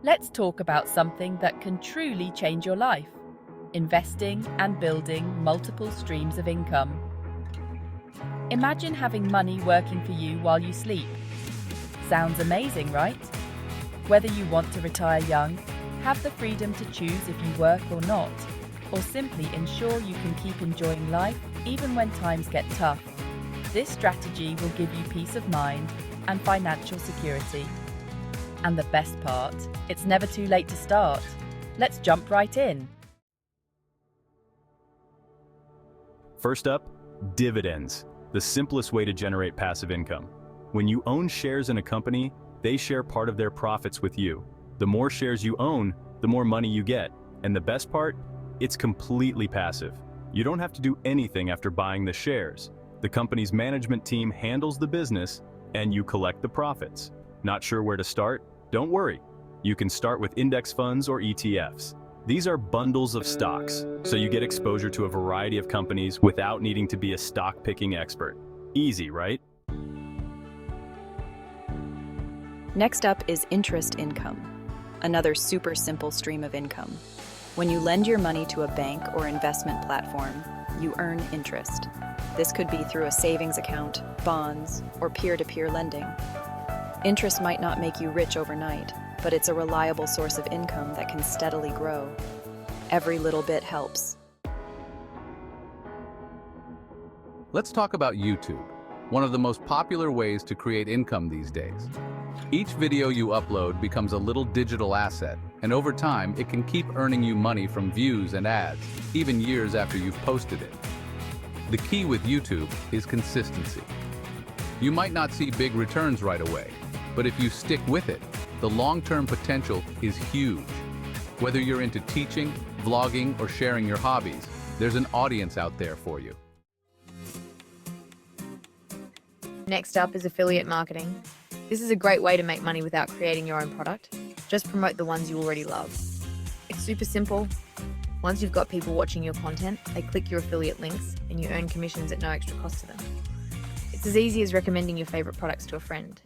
Let's talk about something that can truly change your life: investing and building multiple streams of income. Imagine having money working for you while you sleep. Sounds amazing, right? Whether you want to retire young, have the freedom to choose if you work or not, or simply ensure you can keep enjoying life even when times get tough, this strategy will give you peace of mind and financial security. And the best part, it's never too late to start. Let's jump right in. First up, dividends, the simplest way to generate passive income. When you own shares in a company, they share part of their profits with you. The more shares you own, the more money you get. And the best part? It's completely passive. You don't have to do anything after buying the shares. The company's management team handles the business, and you collect the profits. Not sure where to start? Don't worry. You can start with index funds or ETFs. These are bundles of stocks, so you get exposure to a variety of companies without needing to be a stock-picking expert. Easy, right? Next up is interest income, another super simple stream of income. When you lend your money to a bank or investment platform, you earn interest. This could be through a savings account, bonds, or peer-to-peer lending. Interest might not make you rich overnight, but it's a reliable source of income that can steadily grow. Every little bit helps. Let's talk about YouTube, one of the most popular ways to create income these days. Each video you upload becomes a little digital asset, and over time, it can keep earning you money from views and ads, even years after you've posted it. The key with YouTube is consistency. You might not see big returns right away, but if you stick with it, the long-term potential is huge. Whether you're into teaching, vlogging, or sharing your hobbies, there's an audience out there for you. Next up is affiliate marketing. This is a great way to make money without creating your own product. Just promote the ones you already love. It's super simple. Once you've got people watching your content, they click your affiliate links and you earn commissions at no extra cost to them. It's as easy as recommending your favorite products to a friend.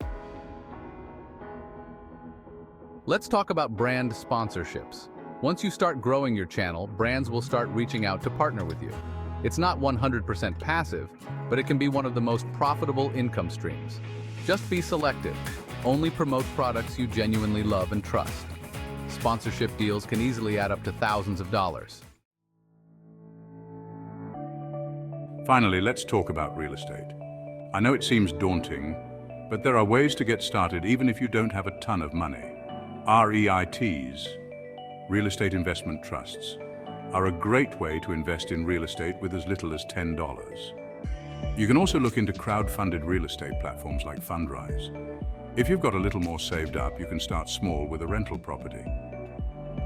Let's talk about brand sponsorships. Once you start growing your channel, brands will start reaching out to partner with you. It's not 100% passive, but it can be one of the most profitable income streams. Just be selective. Only promote products you genuinely love and trust. Sponsorship deals can easily add up to thousands of dollars. Finally, let's talk about real estate. I know it seems daunting, but there are ways to get started even if you don't have a ton of money. REITs, real estate investment trusts, are a great way to invest in real estate with as little as $10. You can also look into crowd-funded real estate platforms like Fundrise. If you've got a little more saved up, you can start small with a rental property.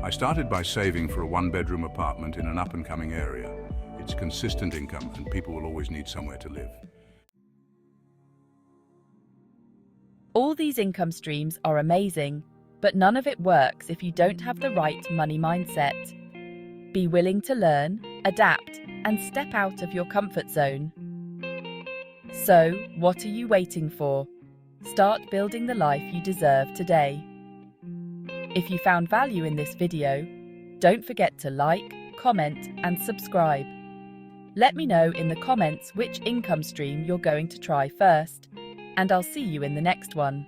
I started by saving for a one-bedroom apartment in an up-and-coming area. It's consistent income, and people will always need somewhere to live. All these income streams are amazing, but none of it works if you don't have the right money mindset. Be willing to learn, adapt, and step out of your comfort zone. So, what are you waiting for? Start building the life you deserve today. If you found value in this video, don't forget to like, comment, and subscribe. Let me know in the comments which income stream you're going to try first, and I'll see you in the next one.